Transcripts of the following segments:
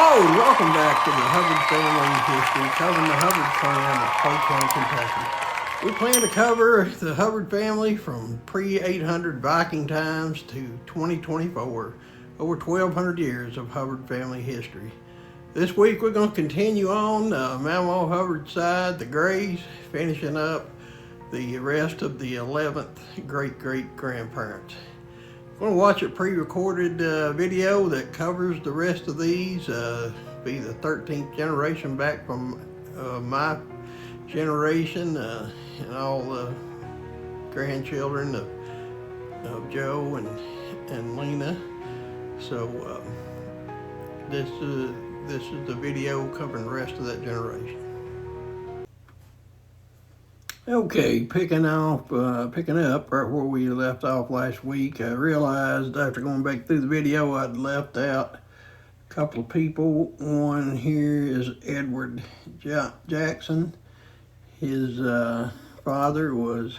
Hello, and welcome back to the Hubbard Family History, covering the Hubbard clan of Clay County, Kentucky. We plan to cover the Hubbard family from pre-800 Viking times to 2024, over 1,200 years of Hubbard family history. This week we're going to continue on Mamaw Hubbard's side, the Grays, finishing up the rest of the 11th great-great-grandparents. I'm going to watch a pre-recorded video that covers the rest of these, be the 13th generation back from my generation and all the grandchildren of Joe and Lena. So this is the video covering the rest of that generation. Okay, picking up right where we left off last week. I realized after going back through the video I'd left out a couple of people. One here is Edward Jackson. His father was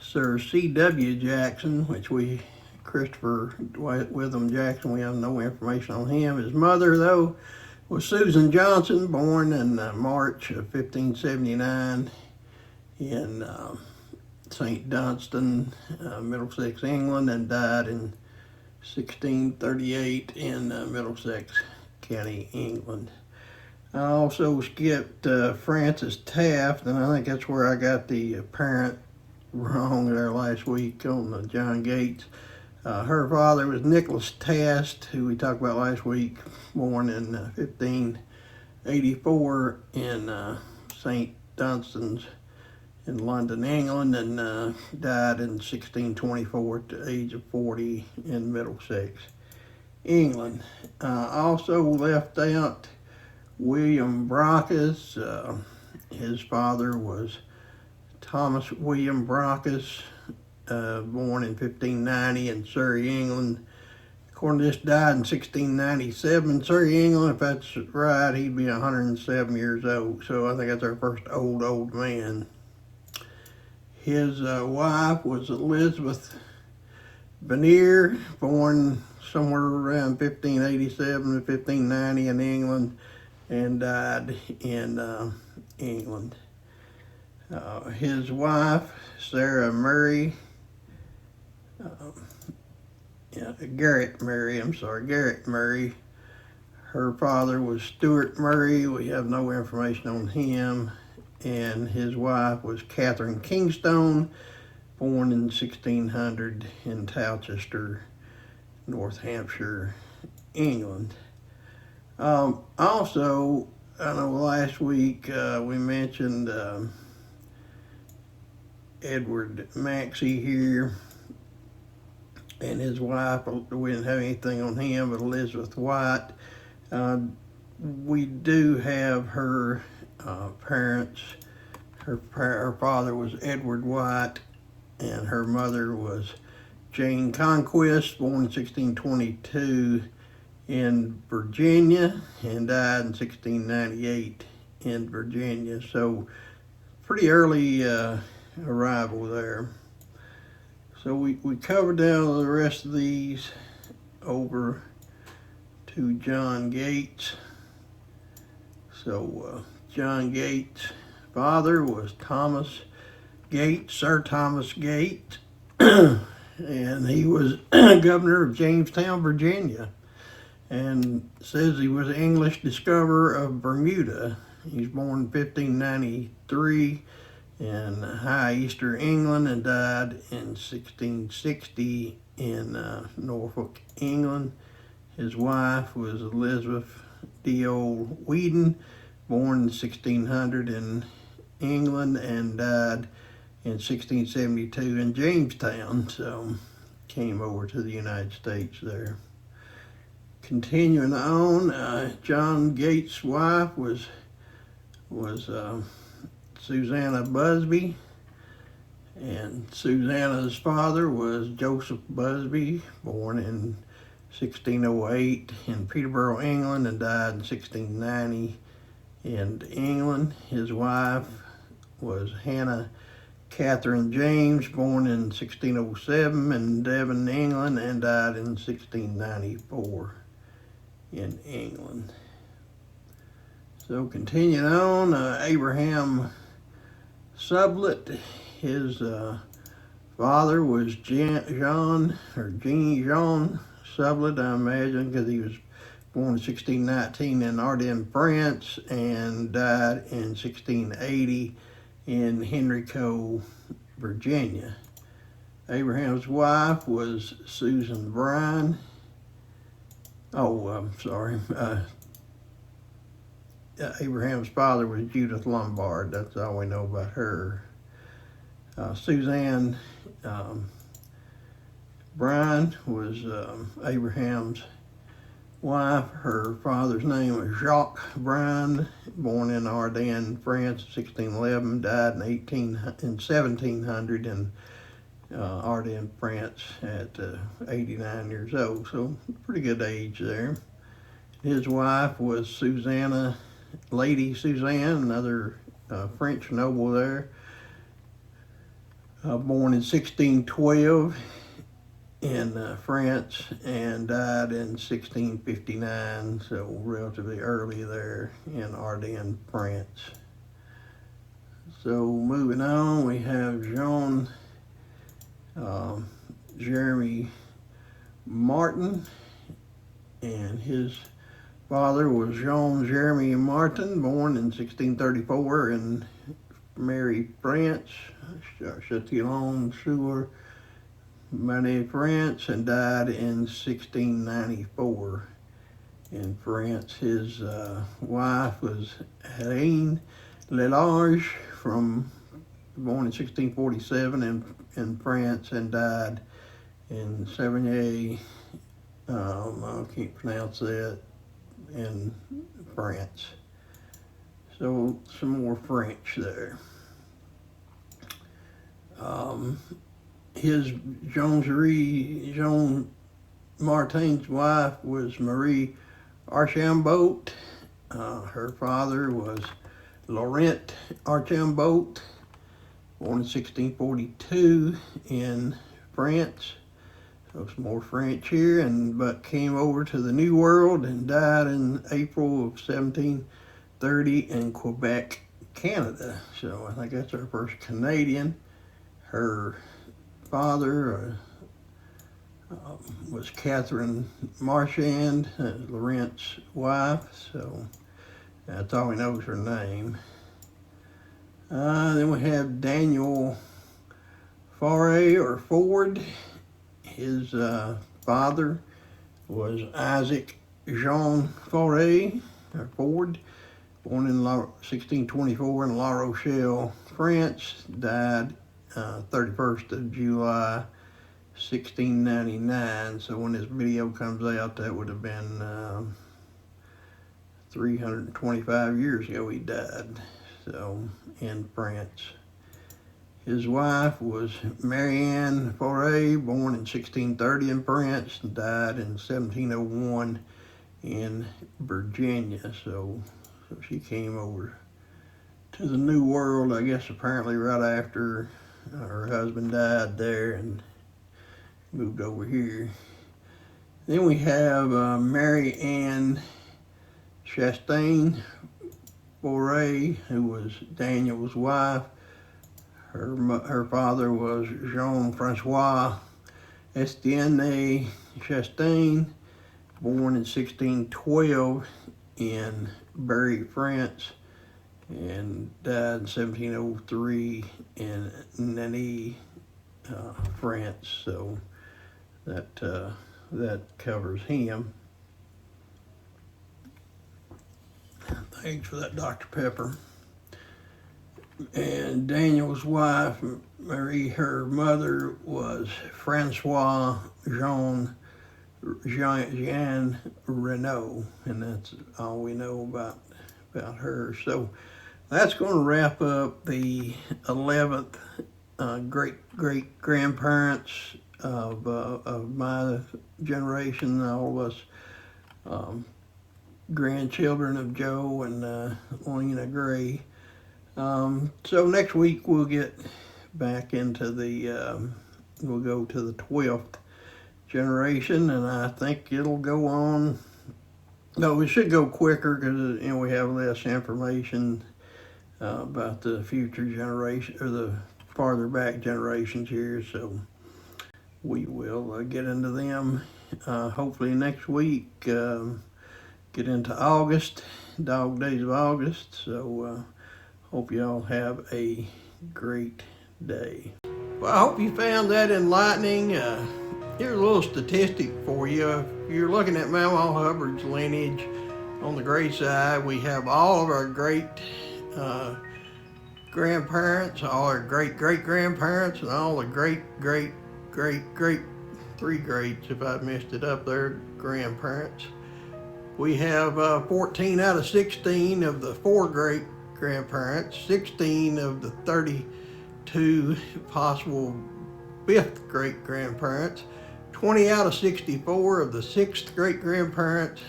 Sir C.W. Jackson, Christopher Witham Jackson, we have no information on him. His mother, though, was Susan Johnson, born in March of 1579. in St. Dunstan, Middlesex, England, and died in 1638 in Middlesex County, England. I also skipped Frances Taft, and I think that's where I got the parent wrong there last week on John Gates. Her father was Nicholas Taft, who we talked about last week, born in 1584 in St. Dunstan's in London, England, and died in 1624 at the age of 40 in Middlesex, England. Also left out William Brockus. His father was Thomas William Brockus, born in 1590 in Surrey, England. According to this, died in 1697. Surrey, England, if that's right, he'd be 107 years old. So I think that's our first old man. His wife was Elizabeth Vanier, born somewhere around 1587 to 1590 in England, and died in England. His wife, Sarah Murray, Garrett Murray. Her father was Stuart Murray. We have no information on him. And his wife was Catherine Kingstone, born in 1600 in Towcester, North Hampshire, England. Also, I know last week we mentioned Edward Maxey here and his wife. We didn't have anything on him, but Elizabeth White. We do have her parents. Her father was Edward White, and her mother was Jane Conquest, born in 1622 in Virginia, and died in 1698 in Virginia. So pretty early arrival there. So we covered down the rest of these over to John Gates. So John Gates' father was Thomas Gates, Sir Thomas Gates, and he was governor of Jamestown, Virginia, and says he was an English discoverer of Bermuda. He's born in 1593 in High Easter, England, and died in 1660 in Norfolk, England. His wife was Elizabeth D.O. Whedon, born in 1600 in England, and died in 1672 in Jamestown, so came over to the United States there. Continuing on, John Gates' wife was Susanna Busby, and Susanna's father was Joseph Busby, born in 1608 in Peterborough, England, and died in 1690 in England. His wife was Hannah Catherine James, born in 1607 in Devon, England, and died in 1694 in England. So continuing on, Abraham Sublett, his father was Jean Sublett, I imagine, because he was born in 1619 in Ardennes, France, and died in 1680 in Henrico, Virginia. Abraham's wife was Susan Bryan. Abraham's father was Judith Lombard. That's all we know about her. Suzanne Bryan was Abraham's wife. Her father's name was Jacques Bryan, born in Ardennes, France, 1611, died in 1700 in Ardennes, France, at 89 years old. So pretty good age there. His wife was Lady Suzanne, another French noble there, born in 1612 in France and died in 1659, so relatively early there in Ardennes, France. So moving on, we have Jean Jeremy Martin, and his father was Jean Jeremy Martin, born in 1634 in Mary, France, Châtillon-sur-Marne, France, and died in 1694 in France. His wife was Helene Lelarge, born in 1647 in France, and died in Sevigné, I can't pronounce that, in France. So some more French there. Jean Martin's wife was Marie Archambault. Her father was Laurent Archambault, born in 1642 in France. So some more French here, but came over to the New World and died in April of 1730 in Quebec, Canada. So I think that's our first Canadian. Her father was Catherine Marchand, Laurent's wife, so that's all we know is her name. Then we have Daniel Faure or Ford. His father was Isaac Jean Faure, or Ford, born in 1624 in La Rochelle, France, died 31st of July 1699. So when this video comes out, that would have been 325 years ago he died, so in France. His wife was Marianne Faure, born in 1630 in France, and died in 1701 in Virginia. So she came over to the New World, I guess, apparently right after her husband died there, and moved over here. Then we have Mary Ann Chastain Faure, who was Daniel's wife. Her father was Jean-Francois Estienne Chastain, born in 1612 in Berry, France, and died in 1703 in Nancy, France. So that covers him. Thanks for that, Dr. Pepper. And Daniel's wife, Marie, her mother was Francois Jean Renault, and that's all we know about her. So that's going to wrap up the 11th great-great-grandparents of my generation, all of us grandchildren of Joe and Lena Gray. So next week we'll get back into we'll go to the 12th generation, and I think it'll go on No, it should go quicker because we have less information about the future generation or the farther back generations here. So we will get into them hopefully next week. Get into August, dog days of August. So hope y'all have a great day. Well, I hope you found that enlightening. Here's a little statistic for you. If you're looking at Mamaw Hubbard's lineage, on the great side, we have all of our great grandparents, all our great great grandparents, and all the great great great great three greats, if I messed it up there, grandparents. We have 14 out of 16 of the four great grandparents, 16 of the 32 possible fifth great grandparents, 20 out of 64 of the sixth great grandparents,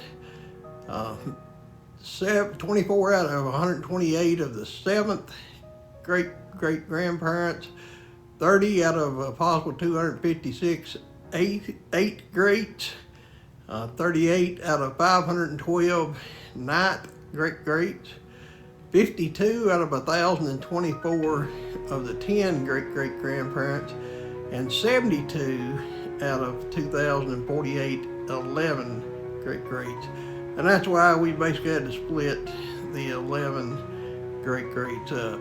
24 out of 128 of the seventh great great grandparents, 30 out of a possible 256 eight greats, 38 out of 512 ninth great greats, 52 out of 1,024 of the 10 great great grandparents, and 72 out of 2,048 11 great greats. And that's why we basically had to split the 11 great greats up.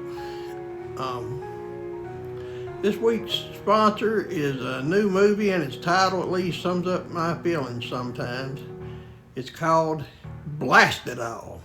This week's sponsor is a new movie, and its title at least sums up my feelings sometimes. It's called Blast It All.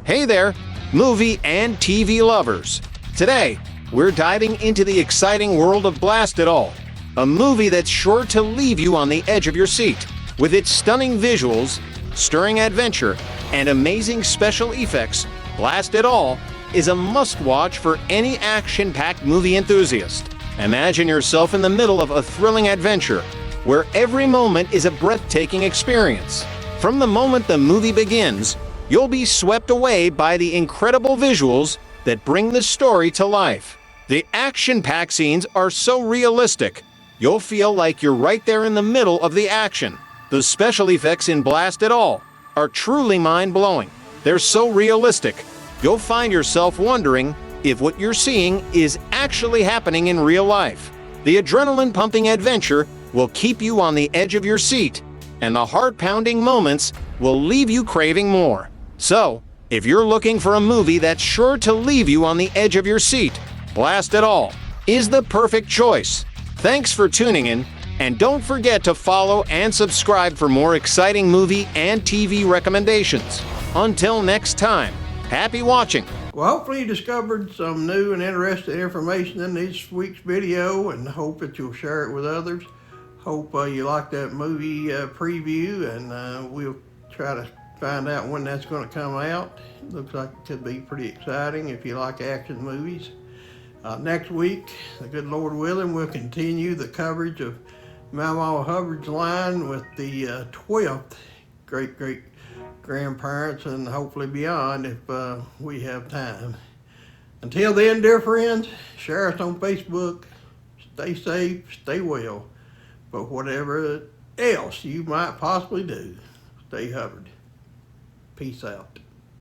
Hey there, movie and TV lovers. Today, we're diving into the exciting world of Blast It All, a movie that's sure to leave you on the edge of your seat. With its stunning visuals, stirring adventure, and amazing special effects, Blast It All is a must-watch for any action-packed movie enthusiast. Imagine yourself in the middle of a thrilling adventure, where every moment is a breathtaking experience. From the moment the movie begins, you'll be swept away by the incredible visuals that bring the story to life. The action-packed scenes are so realistic, you'll feel like you're right there in the middle of the action. The special effects in Blast It All are truly mind-blowing. They're so realistic, you'll find yourself wondering if what you're seeing is actually happening in real life. The adrenaline-pumping adventure will keep you on the edge of your seat, and the heart-pounding moments will leave you craving more. So, if you're looking for a movie that's sure to leave you on the edge of your seat, Blast It All is the perfect choice. Thanks for tuning in, and don't forget to follow and subscribe for more exciting movie and TV recommendations. Until next time, happy watching. Well, hopefully you discovered some new and interesting information in this week's video, and hope that you'll share it with others. Hope you like that movie preview, and we'll try to find out when that's going to come out. Looks like it could be pretty exciting if you like action movies. Next week, the good Lord willing, we'll continue the coverage of Mamaw Hubbard's line with the 12th great great grandparents, and hopefully beyond if we have time. Until then, dear friends, share us on Facebook. Stay safe, stay well. But whatever else you might possibly do, stay Hubbard. Peace out.